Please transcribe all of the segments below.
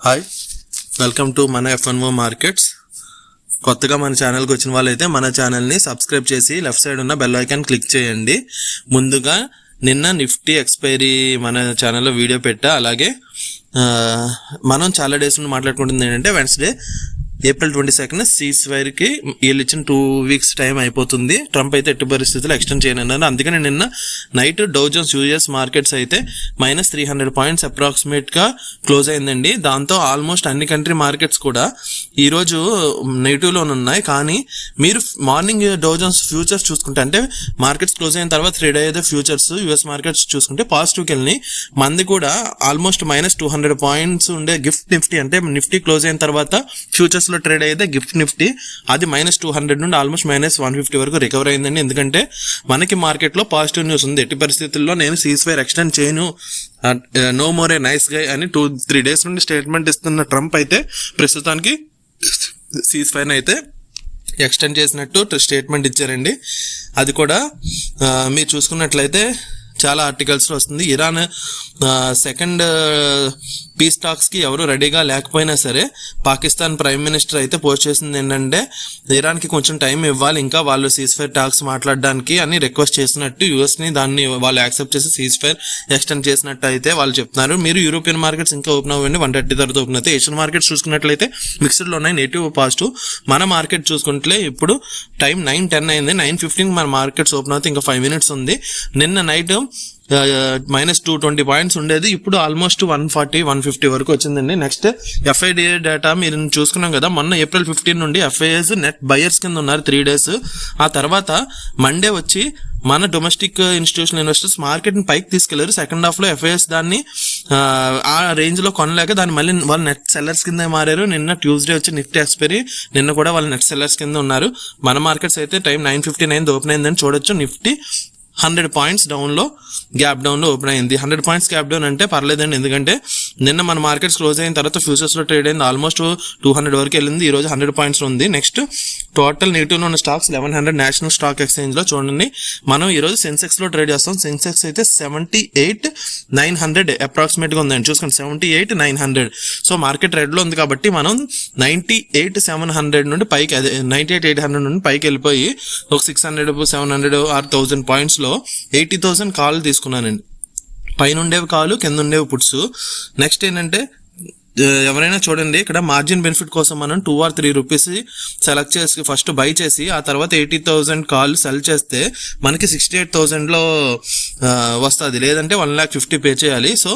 Hi, welcome to మన F1O markets. కొత్తగా మన ఛానల్కి వచ్చిన వాళ్ళైతే మన ఛానల్ని సబ్స్క్రైబ్ చేసి లెఫ్ట్ సైడ్ ఉన్న బెల్ ఐకాన్ క్లిక్ చేయండి. ముందుగా నిన్న నిఫ్టీ ఎక్స్పైరీ మన ఛానల్లో వీడియో పెట్టా. అలాగే మనం చాలా డేస్ నుండి మాట్లాడుకుంటుంది ఏంటంటే వెన్స్డే ఏప్రిల్ 22 సీజ్ఫైర్కి వీళ్ళు ఇచ్చిన 2 వీక్స్ టైం అయిపోతుంది. ట్రంప్ అయితే ఎట్టి పరిస్థితుల్లో ఎక్స్టెండ్ చేయనున్నారు. అందుకని నిన్న night Dow Jones US markets అయితే -300 పాయింట్స్ అప్రాక్సిమేట్గా క్లోజ్ అయిందండి. దాంతో ఆల్మోస్ట్ అన్ని కంట్రీ మార్కెట్స్ కూడా ఈరోజు నెగిటివ్లో ఉన్నాయి. కానీ మీరు మార్నింగ్ డౌ జోన్స్ ఫ్యూచర్స్ చూసుకుంటే, అంటే మార్కెట్స్ క్లోజ్ అయిన తర్వాత 3 డే అయితే ఫ్యూచర్స్ యూఎస్ మార్కెట్స్ చూసుకుంటే పాజిటివ్కి వెళ్ళి మంది కూడా ఆల్మోస్ట్ -200 పాయింట్స్ ఉండే గిఫ్ట్ నిఫ్టీ, అంటే నిఫ్టీ క్లోజ్ అయిన తర్వాత ఫ్యూచర్స్ ట్రేడ్ అయితే గిఫ్ట్ నిఫ్టీ అది -200 నుండి ఆల్మోస్ట్ -150 వరకు రికవర్ అయిందండి. ఎందుకంటే మనకి మార్కెట్లో పాజిటివ్ న్యూస్ ఉంది. ఎట్టి పరిస్థితుల్లో నేను సీజ్ఫైర్ ఎక్స్టెండ్ చేయను, no more a nice guy అని 2-3 డేస్ నుండి స్టేట్మెంట్ ఇస్తున్న ట్రంప్ అయితే ప్రస్తుతానికి సీజ్ఫైర్ అయితే ఎక్స్టెండ్ చేసినట్టు స్టేట్మెంట్ ఇచ్చారండి. అది కూడా మీరు చూసుకున్నట్లయితే చాలా ఆర్టికల్స్లో వస్తుంది. ఇరాన్ సెకండ్ పీస్ టాక్స్కి ఎవరు రెడీగా లేకపోయినా సరే పాకిస్తాన్ ప్రైమ్ మినిస్టర్ అయితే పోస్ట్ చేసింది ఏంటంటే ఇరాన్కి కొంచెం టైం ఇవ్వాలి, ఇంకా వాళ్ళు సీజ్ఫైర్ టాక్స్ మాట్లాడడానికి అని రిక్వెస్ట్ చేసినట్టు యూఎస్ని దాన్ని వాళ్ళు యాక్సెప్ట్ చేసి సీజ్ఫైర్ ఎక్స్టెండ్ చేసినట్టు అయితే వాళ్ళు చెప్తున్నారు. మీరు యూరోపియన్ మార్కెట్స్ ఇంకా ఓపెన్ అవ్వండి, 130 తర్వాత ఓపెన్ అవుతాయి. ఏషియన్ మార్కెట్స్ చూసుకున్నట్లయితే మిక్స్డ్లో ఉన్నాయి, నెగిటివ్ పాజిటివ్. మన మార్కెట్ చూసుకుంటే ఇప్పుడు టైం 9:10 అయింది. 9:15 మన మార్కెట్స్ ఓపెన్ అవుతాయి, ఇంకా 5 minutes ఉంది. నిన్న నైట్ -220 పాయింట్స్ ఉండేది, ఇప్పుడు ఆల్మోస్ట్ 140-150 వరకు వచ్చిందండి. నెక్స్ట్ ఎఫ్ఐడిఏ డేటా మీరు చూసుకున్నాం కదా, మొన్న ఏప్రిల్ 15 నుండి ఎఫ్ఐఎస్ నెట్ బయర్స్ కింద ఉన్నారు 3 days. ఆ తర్వాత మండే వచ్చి మన డొమెస్టిక్ ఇన్స్టిట్యూషనల్ ఇన్వెస్టర్స్ మార్కెట్ని పైకి తీసుకెళ్లారు. సెకండ్ హాఫ్లో ఎఫ్ఐఎస్ దాన్ని ఆ రేంజ్లో కొనలేక దాన్ని మళ్ళీ వాళ్ళు నెట్ సెల్లర్స్ కింద మారారు. నిన్న ట్యూస్డే వచ్చి నిఫ్టీ ఎక్స్పైరీ, నిన్న కూడా వాళ్ళు నెట్ సెల్లర్స్ కింద ఉన్నారు. మన మార్కెట్స్ అయితే టైం 9:59 ఓపెన్ అయిందని చూడొచ్చు. నిఫ్టీ 100 పాయింట్స్ డౌన్లో గ్యాప్ డౌన్లో ఓపెన్ అయింది. 100 పాయింట్స్ గ్యాప్ డౌన్ అంటే పర్లేదండి, ఎందుకంటే నిన్న మన మార్కెట్స్ క్లోజ్ అయిన తర్వాత ఫ్యూచర్స్లో ట్రేడ్ అయింది, ఆల్మోస్ట్ 200 వరకు వెళ్ళింది. ఈరోజు 100 పాయింట్స్ ఉంది. నెక్స్ట్ టోటల్ నెగిటివ్లో ఉన్న స్టాక్స్ 1100 నేషనల్ స్టాక్ ఎక్స్చేంజ్లో చూడండి. మనం ఈరోజు సెన్సెక్స్లో ట్రేడ్ చేస్తాం. సెన్సెక్స్ అయితే 78,900 అప్రాక్సిమేట్గా ఉందండి. చూసుకోండి, 78,900. సో మార్కెట్ రెడ్లో ఉంది కాబట్టి మనం 98,700 నుండి పైకి, అదే 98,800 నుండి పైకి వెళ్ళిపోయి ఒక 600, 700 ఆర్ 1000 పాయింట్స్ 80,000 కాల్ తీసుకున్నానండి. పైన ఉండేవి కాలు, కింద ఉండేవి పుట్స్. నెక్స్ట్ ఏంటంటే ఎవరైనా చూడండి, ఇక్కడ మార్జిన్ బెనిఫిట్ కోసం మనం 2 or 3 రూపీస్ సెలెక్ట్ చేసి ఫస్ట్ బై చేసి ఆ తర్వాత 80,000 కాల్ సెల్ చేస్తే మనకి 68,000లో వస్తుంది, లేదంటే 1,50,000 పే చేయాలి. సో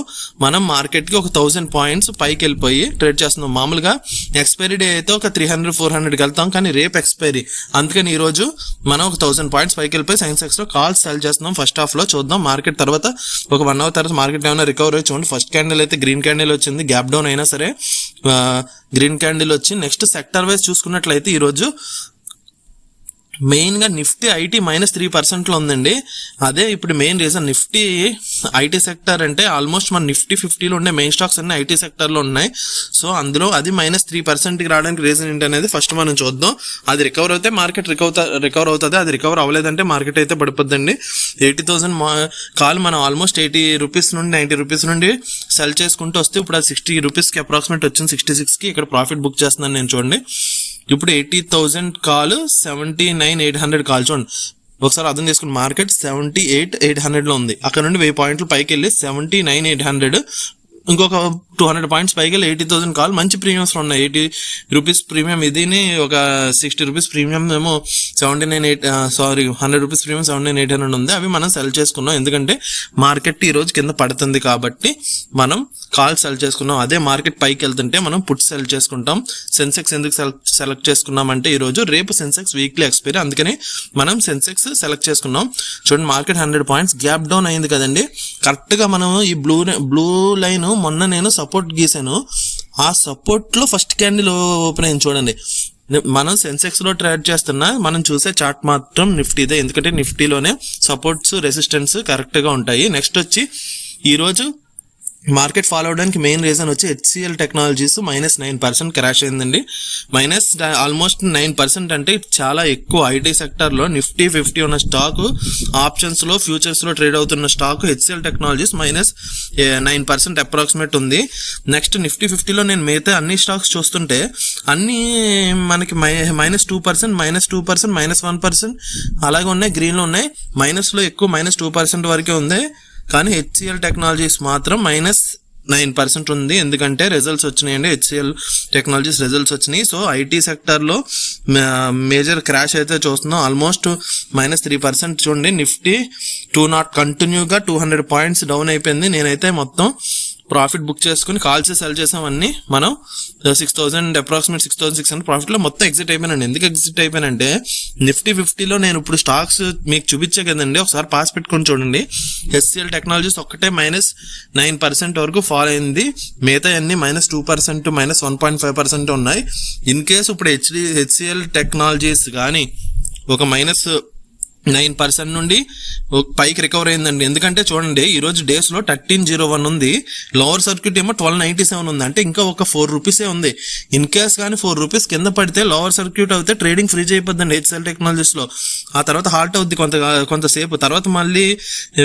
మనం మార్కెట్కి ఒక 1000 పాయింట్స్ పైకి వెళ్ళిపోయి ట్రేడ్ చేస్తున్నాం. మామూలుగా ఎక్స్పైరీ డే అయితే ఒక 300-400కి వెళ్తాం, కానీ రేపు ఎక్స్పైరీ, అందుకని ఈరోజు మనం ఒక 1000 పాయింట్స్ పైకి వెళ్ళిపోయి సెన్సెక్స్లో కాల్స్ సెల్ చేస్తున్నాం. ఫస్ట్ హాఫ్లో చూద్దాం. మార్కెట్ తర్వాత ఒక 1 hour తర్వాత మార్కెట్ ఏమైనా రికవర్ అయ్యి చూడండి. ఫస్ట్ క్యాండిల్ అయితే గ్రీన్ క్యాండిల్ వచ్చింది, గ్యాప్ డౌన్ అయినా సరే గ్రీన్ క్యాండిల్ వచ్చి. నెక్స్ట్ సెక్టర్ వైజ్ చూసుకున్నట్లయితే ఈరోజు మెయిన్గా నిఫ్టీ ఐటీ -3% ఉందండి. అదే ఇప్పుడు main reason. Nifty IT sector అంటే ఆల్మోస్ట్ మన నిఫ్టీ 50లో ఉండే మెయిన్ స్టాక్స్ అన్ని ఐటీ సెక్టర్లో ఉన్నాయి. సో అందులో అది -3%కి రావడానికి రీజన్ ఏంటనేది ఫస్ట్ మనం చూద్దాం. అది రికవర్ అయితే మార్కెట్ రికవర్ అవుతుంది, అది రికవర్ అవ్వలేదంటే మార్కెట్ అయితే పడిపోద్దండి. 80,000 కాల్ మనం ఆల్మోస్ట్ 80 రూపీస్ నుండి 90 రూపీస్ నుండి సెల్ చేసుకుంటూ వస్తే ఇప్పుడు అది 60 రూపీస్కి అప్రాక్సిమేట్ వచ్చింది. 66కి ఇక్కడ ప్రాఫిట్ బుక్ చేస్తున్నాను నేను. చూడండి, ఇప్పుడు 80,000 కాల్ 79,800 కాల్. చూడండి ఒకసారి అర్థం చేసుకుని, మార్కెట్ 78,800లో ఉంది. అక్కడ నుండి 1000 పాయింట్లు పైకి వెళ్ళి 79,800, ఇంకొక 200 పాయింట్స్ పైకి వెళ్ళి 80,000 కాల్. మంచి ప్రీమియమ్స్ ఉన్నాయి. 80 రూపీస్ ప్రీమియం ఇదిని, ఒక 60 రూపీస్ ప్రీమియం ఏమో 100 రూపీస్ ప్రీమియం 79,800 ఉంది. అవి మనం సెల్ చేసుకున్నాం, ఎందుకంటే మార్కెట్ ఈరోజు కింద పడుతుంది కాబట్టి మనం కాల్ సెల్ చేసుకున్నాం. అదే మార్కెట్ పైకి వెళ్తుంటే మనం పుట్ సెల్ చేసుకుంటాం. సెన్సెక్స్ ఎందుకు సెలెక్ట్ చేసుకున్నామంటే ఈరోజు రేపు సెన్సెక్స్ వీక్లీ ఎక్స్పైరీ, అందుకని మనం సెన్సెక్స్ సెలెక్ట్ చేసుకున్నాం. చూడండి, మార్కెట్ 100 పాయింట్స్ గ్యాప్ డౌన్ అయింది కదండి. కరెక్ట్గా మనం ఈ బ్లూ లైన్ మొన్న నేను సపోర్ట్ గీసాను, ఆ సపోర్ట్లో ఫస్ట్ క్యాండిల్ ఓపెన్ అయింది. చూడండి, మనం సెన్సెక్స్లో ట్రేడ్ చేస్తున్నా మనం చూసే చార్ట్ మాత్రం నిఫ్టీదే, ఎందుకంటే నిఫ్టీలోనే సపోర్ట్స్ రెసిస్టెన్స్ కరెక్ట్గా ఉంటాయి. నెక్స్ట్ వచ్చి ఈరోజు మార్కెట్ ఫాలో అవడానికి మెయిన్ రీజన్ వచ్చి HCL టెక్నాలజీస్ -9% క్రాష్ అయిందండి. ఆల్మోస్ట్ 9% అంటే చాలా ఎక్కువ. ఐటీ సెక్టర్లో నిఫ్టీ 50 ఉన్న స్టాక్, ఆప్షన్స్లో ఫ్యూచర్స్లో ట్రేడ్ అవుతున్న స్టాక్ HCL టెక్నాలజీస్ -9% అప్రాక్సిమేట్ ఉంది. నెక్స్ట్ నిఫ్టీ 50లో నేను మిగతా అన్ని స్టాక్స్ చూస్తుంటే అన్నీ మనకి -2%, -2%, -1% అలాగే ఉన్నాయి, గ్రీన్లో ఉన్నాయి. మైనస్లో ఎక్కువ -2% వరకే ఉంది. కానీ HCL టెక్నాలజీస్ మాత్రం -9% ఉంది. ఎందుకంటే రిజల్ట్స్ వచ్చినాయండి, HCL టెక్నాలజీస్ రిజల్ట్స్ వచ్చినాయి. సో ఐటీ సెక్టర్లో మేజర్ క్రాష్ అయితే చూస్తున్నాం. ఆల్మోస్ట్ -3% చూడండి. నిఫ్టీ 200 కంటిన్యూగా 200 పాయింట్స్ డౌన్ అయిపోయింది. నేనైతే మొత్తం ప్రాఫిట్ బుక్ చేసుకుని కాల్స్ సెల్ చేసామన్నీ మనం 6,000 అప్రాక్సిమేట్ 6,600 ప్రాఫిట్లో మొత్తం ఎగ్జిట్ అయిపోయానండి. ఎందుకు ఎగ్జిట్ అయిపోయానంటే నిఫ్టీ 50లో నేను ఇప్పుడు స్టాక్స్ మీకు చూపించే కదండి, ఒకసారి పాస్ పెట్టుకొని చూడండి. HCL టెక్నాలజీస్ ఒక్కటే -9% వరకు ఫాల్ అయింది. మిగతా అన్ని -2%, -1.5% ఉన్నాయి. ఇన్ కేసు ఇప్పుడు HCL టెక్నాలజీస్ కానీ ఒక -9% నుండి పైకి రికవర్ అయిందండి. ఎందుకంటే చూడండి, ఈరోజు డేస్లో 1301 ఉంది, లోవర్ సర్క్యూట్ ఏమో 1297 ఉంది. అంటే ఇంకా ఒక 4 రూపీసే ఉంది. ఇన్ కేస్ కానీ 4 రూపీస్ కింద పడితే లోవర్ సర్క్యూట్ అయితే ట్రేడింగ్ ఫ్రీజ్ అయిపోద్దండి HCL టెక్నాలజీస్లో. ఆ తర్వాత హాల్ట్ అవుద్ది కొంతసేపు. తర్వాత మళ్ళీ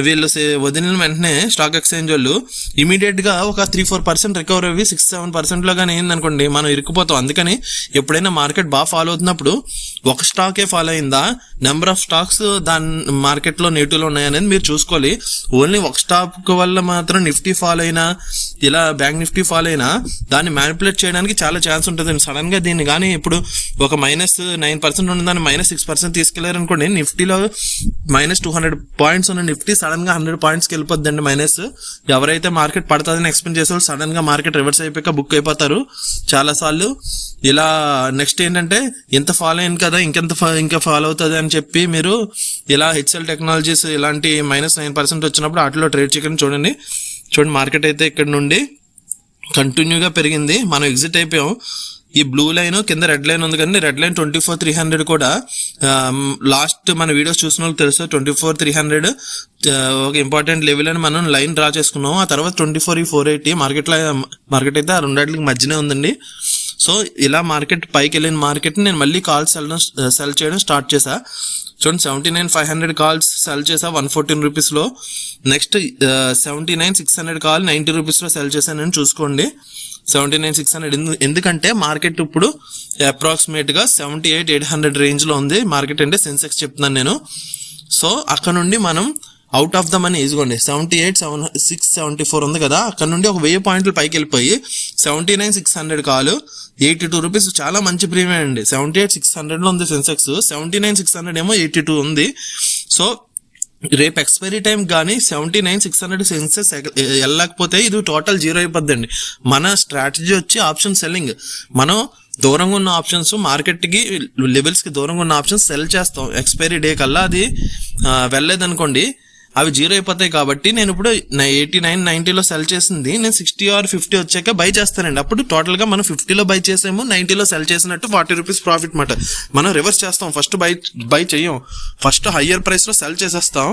వీళ్ళు వదిలిన వెంటనే స్టాక్ ఎక్స్చేంజ్ వాళ్ళు ఇమీడియట్గా ఒక 3-4% రికవర్ అయ్యి 6-7%లో కానీ ఏందనుకోండి మనం ఇరుక్కుపోతాం. అందుకని ఎప్పుడైనా మార్కెట్ బాగా ఫాలో అవుతున్నప్పుడు ఒక స్టాకే ఫాలో అయిందా, నెంబర్ ఆఫ్ స్టాక్స్ దాని మార్కెట్లో నెగిటివ్లో ఉన్నాయనేది మీరు చూసుకోవాలి. ఓన్లీ ఒక స్టాక్ వల్ల మాత్రం నిఫ్టీ ఫాలో అయినా, ఇలా బ్యాంక్ నిఫ్టీ ఫాలో అయినా దాన్ని మ్యానిపులేట్ చేయడానికి చాలా ఛాన్స్ ఉంటుంది. సడన్ గా దీన్ని కానీ ఇప్పుడు ఒక -9% ఉన్న దాన్ని -6% తీసుకెళ్లారు అనుకోండి, నిఫ్టీలో -200 పాయింట్స్ ఉన్న నిఫ్టీ సడన్ గా 100 పాయింట్స్కి వెళ్ళిపోద్దండి మైనస్. ఎవరైతే మార్కెట్ పడుతుందని ఎక్స్పెక్ట్ చేసే వాళ్ళు సడన్ గా మార్కెట్ రివర్స్ అయిపోయాక బుక్ అయిపోతారు చాలా సార్లు. ఇలా నెక్స్ట్ ఏంటంటే ఇంత ఫాలో అయింది కదా ఇంకా ఫాలో అవుతుంది అని చెప్పి మీరు ఇలా HCL టెక్నాలజీస్ ఇలాంటి -9% వచ్చినప్పుడు వాటిలో ట్రేడ్ చేయకుండా చూడండి. మార్కెట్ అయితే ఇక్కడ నుండి కంటిన్యూగా పెరిగింది. మనం ఎగ్జిట్ అయిపోయాం. ఈ బ్లూ లైన్ కింద రెడ్ లైన్ ఉంది కానీ రెడ్ లైన్ 24,300 కూడా లాస్ట్ మన వీడియోస్ చూసిన వాళ్ళకి తెలుసు. 24,300 ఒక ఇంపార్టెంట్ లెవెల్ అని మనం లైన్ డ్రా చేసుకున్నాం. ఆ తర్వాత 24,480 మార్కెట్ అయితే ఆ రెండింటికి మధ్యనే ఉందండి. సో ఇలా మార్కెట్ పైకి వెళ్ళిన మార్కెట్ నేను మళ్ళీ కాల్స్ సెల్ చేయడం స్టార్ట్ చేశా. చూడండి, 79,500 కాల్స్ సెల్ చేసా 114 రూపీస్లో. నెక్స్ట్ 79,600 కాల్ 90 రూపీస్లో సెల్ చేశానని చూసుకోండి. 79,600 ఎందుకంటే మార్కెట్ ఇప్పుడు అప్రాక్సిమేట్గా 78,800 రేంజ్లో ఉంది మార్కెట్. అంటే సెన్సెక్స్ చెప్తున్నాను నేను. సో అక్కడ నుండి మనం అవుట్ ఆఫ్ ద మనీ ఇదిగోండి 78,674 ఉంది కదా, అక్కడ నుండి ఒక 1000 పాయింట్లు పైకి వెళ్ళిపోయి 79,600 కాలు 82 రూపీస్. చాలా మంచి ప్రీమియం అండి. 78,600లో ఉంది సెన్సెక్స్, 79,600 ఏమో 82 ఉంది. సో రేపు ఎక్స్పైరీ టైం కానీ 79,600 సెన్సెక్స్ వెళ్ళకపోతే ఇది టోటల్ జీరో అయిపోద్దండి. మన స్ట్రాటజీ వచ్చి ఆప్షన్ సెల్లింగ్. మనం దూరంగా ఉన్న ఆప్షన్స్, మార్కెట్కి లెవెల్స్కి దూరంగా ఉన్న ఆప్షన్స్ సెల్ చేస్తాం. ఎక్స్పైరీ డే కల్లా అది వెళ్ళలేదనుకోండి అవి జీరో అయిపోతాయి. కాబట్టి నేను ఇప్పుడు 89, 90లో సెల్ చేసింది నేను 60 or 50 వచ్చాక బై చేస్తానండి. అప్పుడు టోటల్గా మనం 50లో బై చేసాము, 90లో సెల్ చేసినట్టు 40 రూపీస్ ప్రాఫిట్ మాట. మనం రివర్స్ చేస్తాం. ఫస్ట్ బై చెయ్యం, ఫస్ట్ హయ్యర్ ప్రైస్లో సెల్ చేసేస్తాం.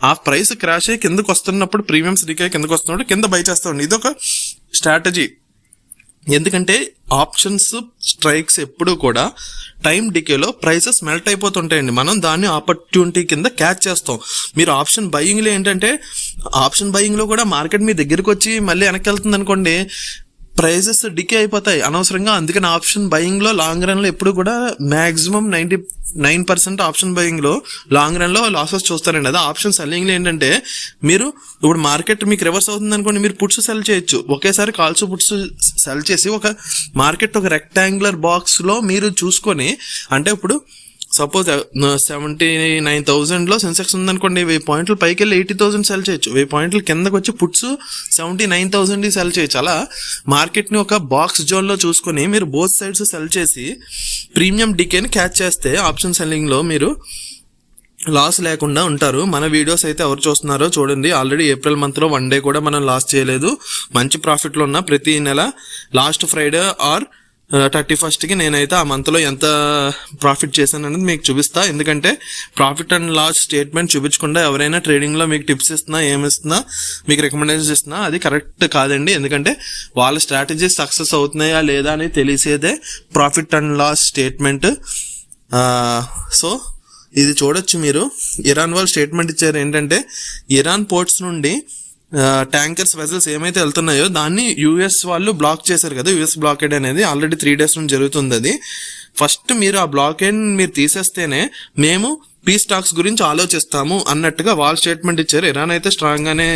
ఆ ప్రైస్ క్రాష్ అయ్యి కిందకు వస్తున్నప్పుడు, ప్రీమియమ్స్ డికే కిందకు వస్తున్నప్పుడు కింద బై చేస్తామండి. ఇది ఒక స్ట్రాటజీ. ఎందుకంటే ఆప్షన్స్ స్ట్రైక్స్ ఎప్పుడు కూడా టైం డికేలో ప్రైసెస్ మెల్ట్ అయిపోతుంటాయండి. మనం దాన్ని ఆపర్చునిటీ కింద క్యాచ్ చేస్తాం. మీరు ఆప్షన్ బయింగ్లో ఏంటంటే ఆప్షన్ బయింగ్లో కూడా మార్కెట్ మీ దగ్గరికి వచ్చి మళ్ళీ వెనక్కి వెళ్తుంది అనుకోండి, ప్రైసెస్ డికే అయిపోతాయి అనవసరంగా. అందుకని ఆప్షన్ బయింగ్లో లాంగ్ రన్లో ఎప్పుడు కూడా మ్యాక్సిమం 99% ఆప్షన్ బయింగ్లో లాంగ్ రన్లో లాసెస్ చూస్తారండి. అదే ఆప్షన్ సెల్లింగ్లో ఏంటంటే మీరు ఇప్పుడు మార్కెట్ మీకు రివర్స్ అవుతుంది అనుకోండి, మీరు పుట్స్ సెల్ చేయొచ్చు. ఒకేసారి కాల్స్ పుట్స్ సెల్ చేసి ఒక మార్కెట్ ఒక రెక్టాంగులర్ బాక్స్లో మీరు చూసుకొని, అంటే ఇప్పుడు సపోజ్ 79,000లో సెన్సెక్స్ ఉందనుకోండి, 1000 పాయింట్లు పైకి వెళ్ళి 80,000 సెల్ చేయొచ్చు. 1000 పాయింట్లు కిందకు వచ్చి పుట్స్ 79,000 సెల్ చేయొచ్చు. అలా మార్కెట్ని ఒక బాక్స్ జోన్లో చూసుకొని మీరు బోత్ సైడ్స్ సెల్ చేసి ప్రీమియం డికేని క్యాచ్ చేస్తే ఆప్షన్ సెల్లింగ్లో మీరు లాస్ లేకుండా ఉంటారు. మన వీడియోస్ అయితే ఎవరు చూస్తున్నారో చూడండి. ఆల్రెడీ ఏప్రిల్ మంత్లో 1 డే కూడా మనం లాస్ చేయలేదు. మంచి ప్రాఫిట్లో ఉన్న ప్రతి నెల లాస్ట్ ఫ్రైడే ఆర్ 31st నేనైతే ఆ మంత్లో ఎంత ప్రాఫిట్ చేశాను అనేది మీకు చూపిస్తా. ఎందుకంటే ప్రాఫిట్ అండ్ లాస్ స్టేట్మెంట్ చూపించకుండా ఎవరైనా ట్రేడింగ్లో మీకు టిప్స్ ఇస్తున్నా ఏమిస్తున్నా మీకు రికమెండేషన్స్ ఇస్తున్నా అది కరెక్ట్ కాదండి. ఎందుకంటే వాళ్ళ స్ట్రాటజీస్ సక్సెస్ అవుతున్నాయా లేదా అని తెలిసేదే profit and loss statement. So ఇది చూడొచ్చు మీరు. ఇరాన్ వాళ్ళు స్టేట్మెంట్ ఇచ్చారు ఏంటంటే ఇరాన్ పోర్ట్స్ నుండి ట్యాంకర్స్ వెజల్స్ ఏమైతే వెళ్తున్నాయో దాన్ని యూఎస్ వాళ్ళు బ్లాక్ చేశారు కదా. యూఎస్ బ్లాకేడ్ అనేది ఆల్రెడీ 3 days నుంచి జరుగుతుంది. అది ఫస్ట్ మీరు ఆ బ్లాకేడ్ మీరు తీసేస్తేనే మేము పీస్ టాక్స్ గురించి ఆలోచిస్తాము అన్నట్టుగా వాళ్ళు స్టేట్మెంట్ ఇచ్చారు. ఇరాన్ అయితే స్ట్రాంగ్ గానే,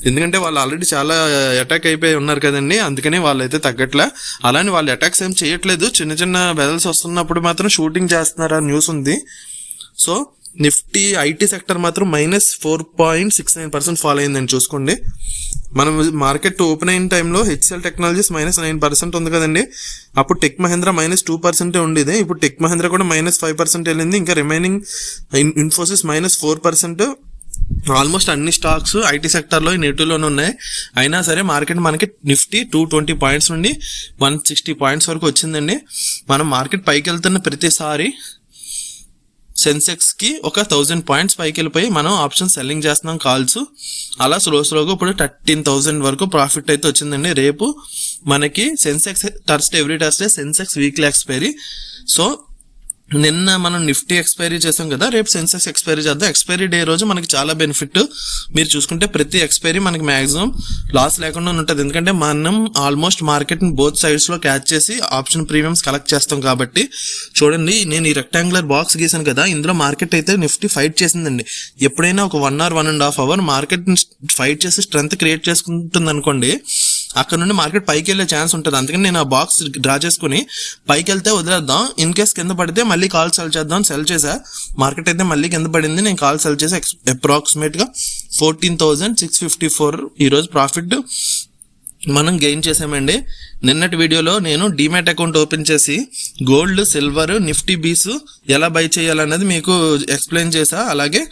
ఎందుకంటే వాళ్ళు ఆల్రెడీ చాలా అటాక్ అయిపోయి ఉన్నారు కదండి, అందుకని వాళ్ళు అయితే తగ్గట్లే. అలానే వాళ్ళు అటాక్స్ ఏం చేయట్లేదు, చిన్న చిన్న వెజల్స్ వస్తున్నప్పుడు మాత్రం షూటింగ్ చేస్తున్నారు ఆ న్యూస్ ఉంది. సో నిఫ్టీ ఐటీ సెక్టర్ మాత్రం -4.69% ఫాల్ అయిందని చూసుకోండి. మనం మార్కెట్ ఓపెన్ అయిన టైంలో హెచ్సిఎల్ టెక్నాలజీస్ -9% ఉంది కదండి. అప్పుడు టెక్ మహేంద్ర -2% ఉండేది. ఇప్పుడు టెక్ మహేంద్ర కూడా -5% వెళ్ళింది. ఇంకా రిమైనింగ్ ఇన్ఫోసిస్ -4%. ఆల్మోస్ట్ అన్ని స్టాక్స్ ఐటీ సెక్టర్లో నెగిటివ్లోనే ఉన్నాయి. అయినా సరే మార్కెట్ మనకి నిఫ్టీ 220 పాయింట్స్ నుండి 160 పాయింట్స్ వరకు వచ్చిందండి. మనం మార్కెట్ పైకి వెళ్తున్న ప్రతిసారి సెన్సెక్స్ కి ఒక 1000 పాయింట్స్ పైకి వెళ్ళిపోయి మనం ఆప్షన్ సెల్లింగ్ చేస్తున్నాం కాల్స్. అలా స్లోగా ఇప్పుడు 13,000 వరకు ప్రాఫిట్ అయితే వచ్చిందండి. రేపు మనకి Sensex every Thursday Sensex weekly expiry. So నిన్న మనం నిఫ్టీ ఎక్స్పైరీ చేసాం కదా, రేపు సెన్సెక్స్ ఎక్స్పైరీ చేద్దాం. ఎక్స్పైరీ డే రోజు మనకి చాలా బెనిఫిట్. మీరు చూసుకుంటే ప్రతి ఎక్స్పైరీ మనకి మాక్సిమం లాస్ లేకుండా ఉంటుంది. ఎందుకంటే మనం ఆల్మోస్ట్ మార్కెట్ని బోత్ సైడ్స్లో క్యాచ్ చేసి ఆప్షన్ ప్రీమియమ్స్ కలెక్ట్ చేస్తాం కాబట్టి. చూడండి, నేను ఈ రెక్టాంగులర్ బాక్స్ గీసాను కదా, ఇందులో మార్కెట్ అయితే నిఫ్టీ ఫైట్ చేసిందండి. ఎప్పుడైనా ఒక 1 or 1.5 hours మార్కెట్ ఫైట్ చేసి స్ట్రెంత్ క్రియేట్ చేసుకుంటుంది అనుకోండి, అక్కడ నుండి మార్కెట్ పైకి వెళ్ళే ఛాన్స్ ఉంటుంది. అందుకని నేను ఆ బాక్స్ డ్రా చేసుకుని పైకి వెళ్తే వదిలేద్దాం, ఇన్ కేస్ కింద పడితే మళ్ళీ కాల్ సెల్ చేద్దాం. సెల్ చేసా, మార్కెట్ అయితే మళ్ళీ కింద పడింది, నేను కాల్ సెల్ చేసి అప్రాక్సిమేట్ గా 14,654 ఈరోజు ప్రాఫిట్ మనం గెయిన్ చేసామండి. నిన్నటి వీడియోలో నేను డీమ్యాట్ అకౌంట్ ఓపెన్ చేసి గోల్డ్, సిల్వర్, నిఫ్టీ బీస్ ఎలా బై చేయాలన్నది మీకు ఎక్స్ప్లెయిన్ చేసా. అలాగే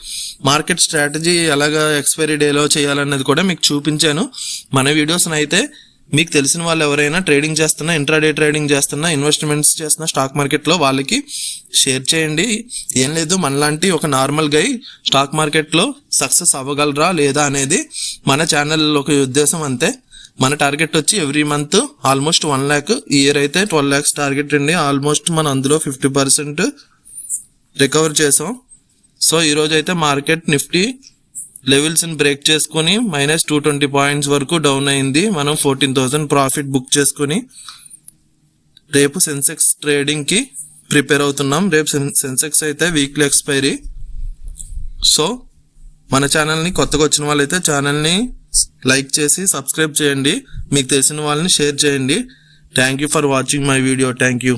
మార్కెట్ స్ట్రాటజీ ఎలాగా ఎక్స్పైరీ డేలో చేయాలన్నది కూడా మీకు చూపించాను. మన వీడియోస్ని అయితే మీకు తెలిసిన వాళ్ళు ఎవరైనా ట్రేడింగ్ చేస్తున్నా, ఇంట్రాడే ట్రేడింగ్ చేస్తున్నా, ఇన్వెస్ట్మెంట్స్ చేస్తున్నా స్టాక్ మార్కెట్లో వాళ్ళకి షేర్ చేయండి. ఏం లేదు, మనలాంటి ఒక నార్మల్ గై స్టాక్ మార్కెట్లో సక్సెస్ అవ్వగలరా లేదా అనేది మన ఛానల్ ఒక ఉద్దేశం అంతే. మన టార్గెట్ వచ్చి ఎవ్రీ మంత్ ఆల్మోస్ట్ 1 lakh, ఈ ఇయర్ అయితే 12 lakhs టార్గెట్ అండి. ఆల్మోస్ట్ మనం అందులో 50% రికవర్ చేసాం. సో ఈరోజు అయితే మార్కెట్ నిఫ్టీ లెవెల్స్ని బ్రేక్ చేసుకుని -220 పాయింట్స్ వరకు డౌన్ అయింది. మనం 14,000 ప్రాఫిట్ బుక్ చేసుకుని రేపు సెన్సెక్స్ ట్రేడింగ్కి ప్రిపేర్ అవుతున్నాం. రేపు సెన్సెక్స్ అయితే వీక్లీ ఎక్స్పైరీ. సో మన ఛానల్ని కొత్తగా వచ్చిన వాళ్ళైతే ఛానల్ని లైక్ చేసి సబ్స్క్రైబ్ చేయండి, మీకు తెలిసిన వాళ్ళని షేర్ చేయండి. Thank you for watching my video. Thank you.